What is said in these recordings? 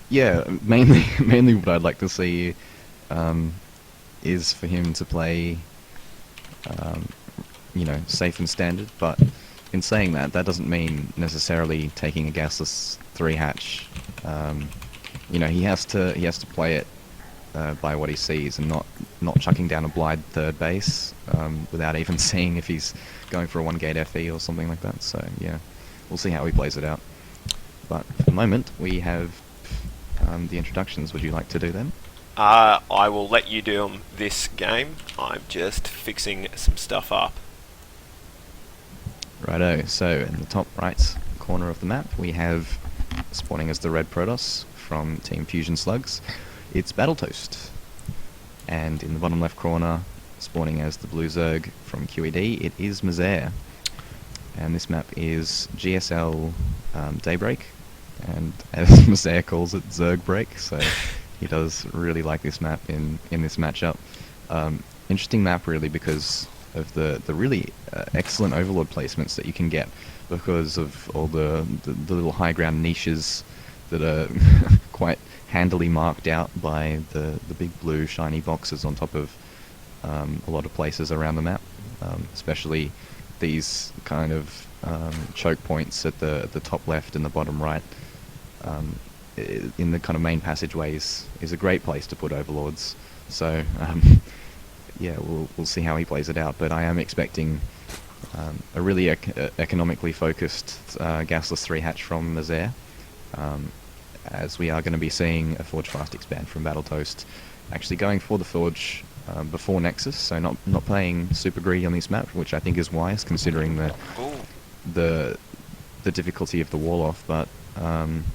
Yeah, mainly mainly what I'd like to see is for him to play, um, safe and standard. But in saying that, that doesn't mean necessarily taking a gasless three hatch. Um, he has to play it by what he sees and not chucking down a blind third base without even seeing if he's going for a one gate FE or something like that. So yeah, we'll see how he plays it out. But for the moment, we have the introductions. Would you like to do them? I will let you do 'em this game. I'm just fixing some stuff up. Righto. So in the top right corner of the map, we have spawning as the red Protoss from Team Fusion Slugs. It's BattleToast. And in the bottom left corner, spawning as the blue Zerg from QED, it is Mazaire. And this map is GSL Daybreak, and as Mazaire calls it, Zerg Break, so he does really like this map in this matchup. Interesting map really because of the really excellent Overlord placements that you can get because of all the little high ground niches that are quite handily marked out by the big blue shiny boxes on top of a lot of places around the map, especially these kind of choke points at the top left and the bottom right in the kind of main passageways is a great place to put Overlords. So yeah, we'll see how he plays it out, but I am expecting a really economically focused gasless 3 hatch from Mazaire, as we are going to be seeing a Forge Fast expand from BattleToast, actually going for the Forge before Nexus, so not playing super greedy on this map, which I think is wise considering the difficulty of the wall off. But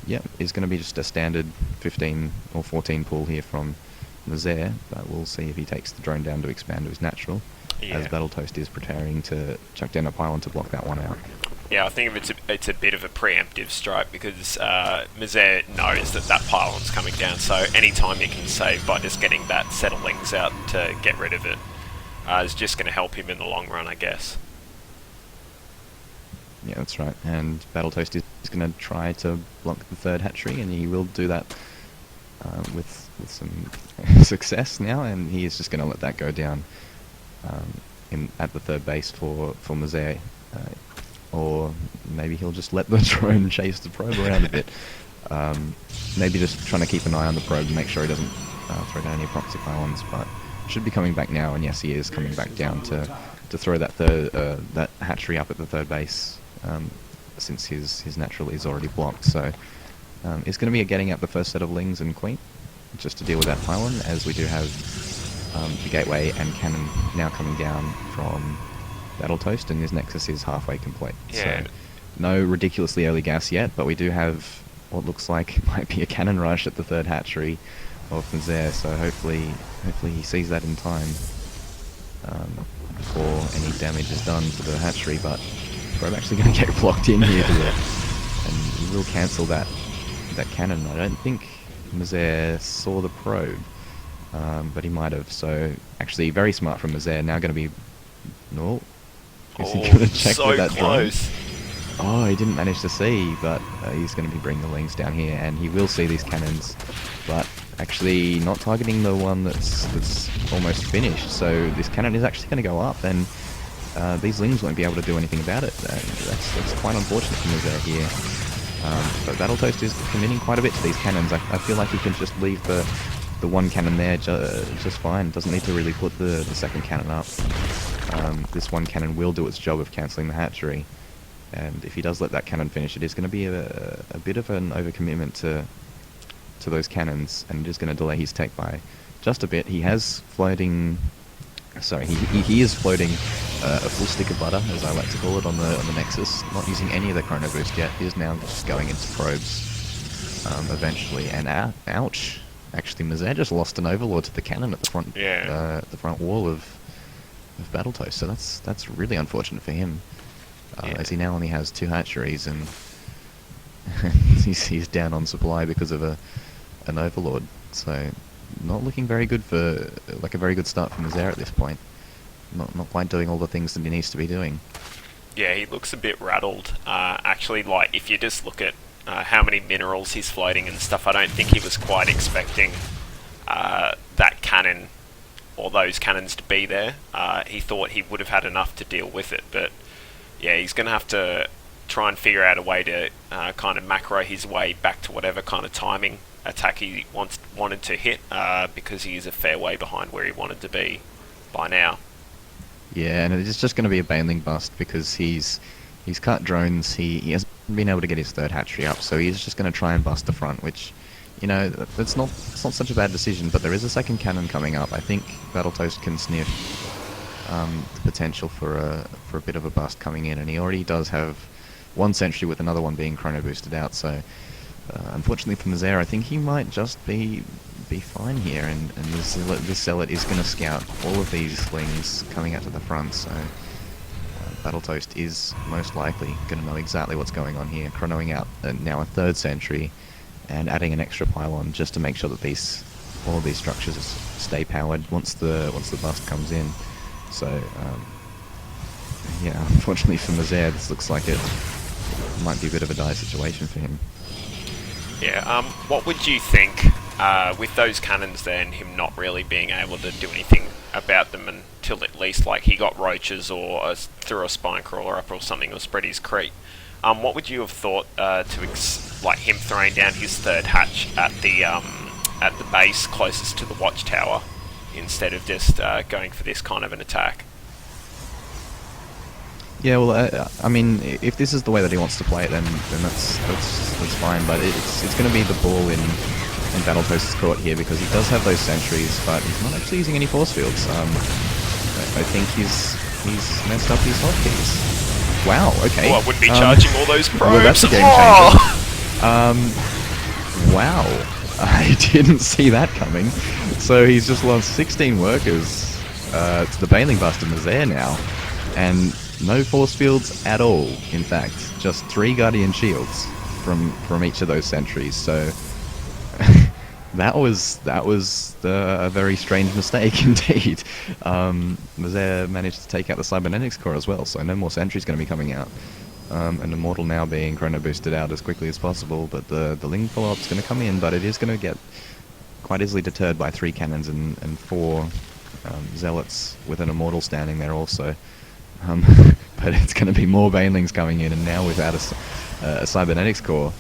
yeah, it's going to be just a standard 15 or 14 pull here from Mazaire, but we'll see if he takes the drone down to expand to his natural, as BattleToast is preparing to chuck down a pylon to block that one out. Yeah, I think it's a bit of a preemptive strike because Mazaire knows that pylon's coming down, so anytime you can save by just getting that set of lings out to get rid of it is just going to help him in the long run, I guess. Yeah, that's right, and BattleToast is going to try to block the third hatchery, and he will do that with some success now, and he is just going to let that go down at the third base for Mazaire. Or maybe he'll just let the drone chase the probe around a bit. Maybe just trying to keep an eye on the probe and make sure he doesn't throw down any proxy pylons, but should be coming back now, and yes, he is coming back down to throw that that hatchery up at the third base, since his natural is already blocked. So it's going to be getting out the first set of lings and queen, just to deal with that pylon, as we do have the gateway and cannon now coming down from BattleToast, and his Nexus is halfway complete. Yeah. So no ridiculously early gas yet, but we do have what looks like might be a cannon rush at the third hatchery of Mazaire, so hopefully he sees that in time before any damage is done to the hatchery. But probe actually going to get blocked in here and he will cancel that cannon. I don't think Mazaire saw the probe, but he might have, so actually very smart from Mazaire. Now going to be is he going to check with that close. drone? Oh, he didn't manage to see, but he's going to be bringing the lings down here, and he will see these cannons, but actually not targeting the one that's almost finished. So this cannon is actually going to go up, and these lings won't be able to do anything about it. That's quite unfortunate for Mazaire here. But BattleToast is committing quite a bit to these cannons. I feel like he can just leave the one cannon there just fine. Doesn't need to really put the second cannon up. This one cannon will do its job of cancelling the hatchery, and if he does let that cannon finish, it is going to be a bit of an overcommitment to those cannons, and it is going to delay his tech by just a bit. He has floating... Sorry, he is floating a full stick of butter, as I like to call it, on the Nexus, not using any of the chrono boost yet. He is now just going into probes eventually, and ouch! Actually, Mazaire just lost an Overlord to the cannon at the front, the front wall of BattleToast, so that's really unfortunate for him, as he now only has 2 hatcheries, and he's down on supply because of an Overlord. So not looking very good for a very good start from Mazaire at this point. Not quite doing all the things that he needs to be doing. Yeah, he looks a bit rattled. Actually, like if you just look at how many minerals he's floating and stuff. I don't think he was quite expecting that cannon or those cannons to be there. He thought he would have had enough to deal with it, but yeah, he's going to have to try and figure out a way to kind of macro his way back to whatever kind of timing attack he wanted to hit, because he is a fair way behind where he wanted to be by now. Yeah, and it's just going to be a bailing bust because he's cut drones. He hasn't been able to get his third hatchery up, so he's just going to try and bust the front, which, you know, it's not such a bad decision. But there is a second cannon coming up. I think BattleToast can sniff the potential for a bit of a bust coming in, and he already does have one sentry with another one being chrono boosted out. So unfortunately for Mazaire, I think he might just be fine here, and this zealot is going to scout all of these slings coming out to the front. So BattleToast is most likely going to know exactly what's going on here, chronoing out now a third sentry and adding an extra pylon just to make sure that all of these structures stay powered once the bust comes in. So yeah, unfortunately for Mazaire, this looks like it might be a bit of a dire situation for him. Yeah, what would you think with those cannons there and him not really being able to do anything about them until at least like he got roaches or threw a spine crawler up or something or spread his creep? What would you have thought like him throwing down his third hatch at the base closest to the watchtower instead of just going for this kind of an attack? Yeah, well, I mean, if this is the way that he wants to play it, then that's fine. But it's going to be the ball in BattleToast's court here because he does have those sentries, but he's not actually using any force fields. I think he's messed up his hotkeys. Wow. Okay. Well, I wouldn't be charging all those probes. Well, that's a game changer. Wow. I didn't see that coming. So he's just lost 16 workers to the Bailing Buster Mazaire now, and no force fields at all. In fact, just 3 Guardian Shields from each of those sentries. So that was a very strange mistake indeed. Mazaire managed to take out the Cybernetics core as well, so no more sentries going to be coming out. And Immortal now being chrono boosted out as quickly as possible, but the Ling follow-up's going to come in, but it is going to get quite easily deterred by 3 cannons and 4 Zealots with an Immortal standing there also. But it's going to be more Banelings coming in, and now without a Cybernetics core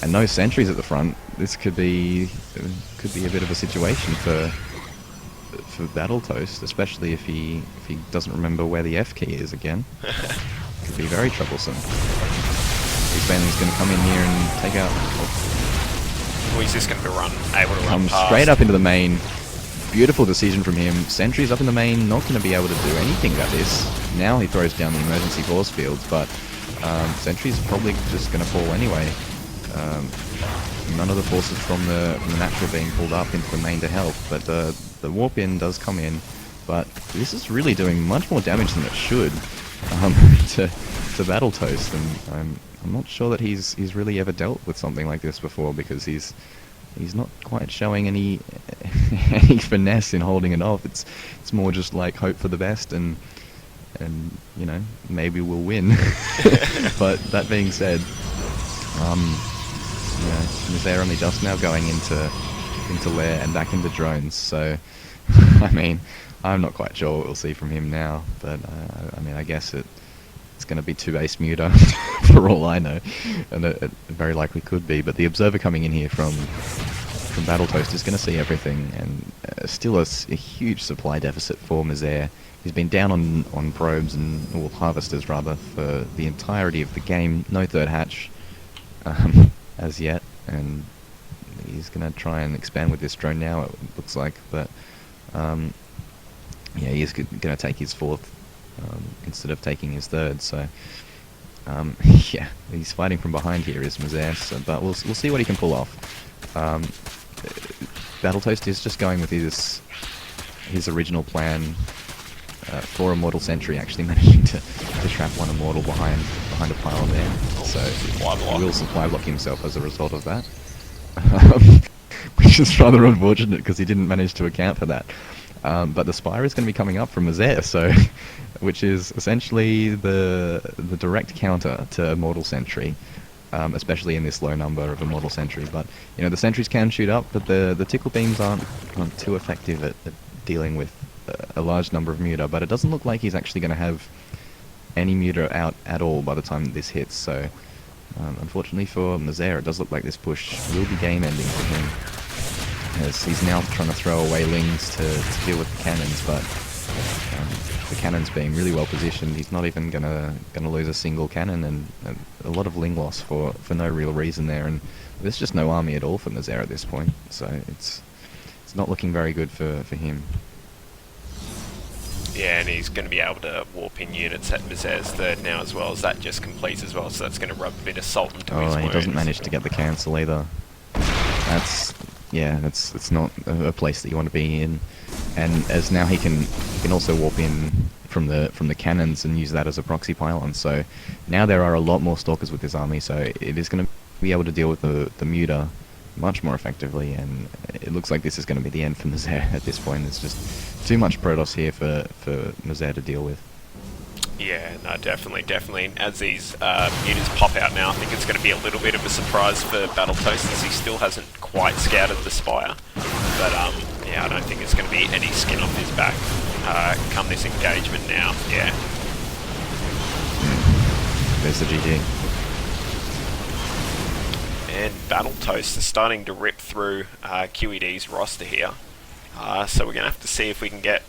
and no sentries at the front, this could be a bit of a situation for BattleToast, especially if he doesn't remember where the F key is again. Could be very troublesome. These Banelings going to come in here and take out. Well, he's just going to able to run Come past. straight up into the main. Beautiful decision from him. Sentries up in the main, not going to be able to do anything about this. Now he throws down the emergency force fields, but Sentry's probably just going to fall anyway. None of the forces from the natural being pulled up into the main to help, but the warp in does come in. But this is really doing much more damage than it should to BattleToast, and I'm not sure that he's really ever dealt with something like this before, because he's not quite showing any finesse in holding it off. It's more just like hope for the best and you know, maybe we'll win. But that being said, you know, Mazaire only just now going into lair and back into drones. So I mean, I'm not quite sure what we'll see from him now. But I mean, I guess it's going to be 2 base muter for all I know, and it very likely could be. But the observer coming in here from BattleToast is going to see everything, and still a huge supply deficit for Mazaire. He's been down on probes or harvesters rather for the entirety of the game. No third hatch as yet, and he's going to try and expand with this drone now, it looks like. But yeah, he's going to take his 4th instead of taking his 3rd. So yeah, he's fighting from behind here, is Mazaire. So, but we'll see what he can pull off. BattleToast is just going with his original plan for Immortal Sentry, actually managing to trap one Immortal behind a pylon there. So he will supply block himself as a result of that, which is rather unfortunate because he didn't manage to account for that. But the Spire is going to be coming up from Mazaire, so which is essentially the direct counter to Immortal Sentry. especially in this low number of a model sentry. But you know, the sentries can shoot up, but the tickle beams aren't too effective at dealing with a large number of muta. But it doesn't look like he's actually going to have any muta out at all by the time this hits. So unfortunately for Mazaire, it does look like this push will be game ending for him, as he's now trying to throw away lings to deal with the cannons, but the cannons being really well positioned, he's not even gonna lose a single cannon, and a lot of ling loss for no real reason there. And there's just no army at all for Mazaire at this point, so it's not looking very good for him. Yeah, and he's going to be able to warp in units at Mazaire's third now as well, as that just completes as well, so that's going to rub a bit of salt into his wounds. Oh, he doesn't manage to get the cancel either. It's not a place that you want to be in. And as now he can also warp in from the cannons and use that as a proxy pylon. So now there are a lot more stalkers with this army, so it is going to be able to deal with the muta much more effectively, and it looks like this is going to be the end for Mazaire at this point. There's just too much Protoss here for Mazaire to deal with. Yeah, no, definitely. As these mutas pop out now, I think it's going to be a little bit of a surprise for BattleToast, as he still hasn't quite scouted the Spire. But yeah, I don't think it's going to be any skin off his back come this engagement now. Yeah. There's the GG. And BattleToast is starting to rip through QED's roster here. So we're going to have to see if we can get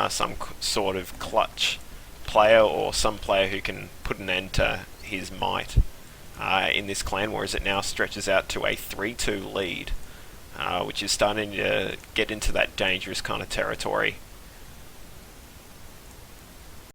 some sort of clutch player, or some player who can put an end to his might in this clan war, as it now stretches out to a 3-2 lead, which is starting to get into that dangerous kind of territory.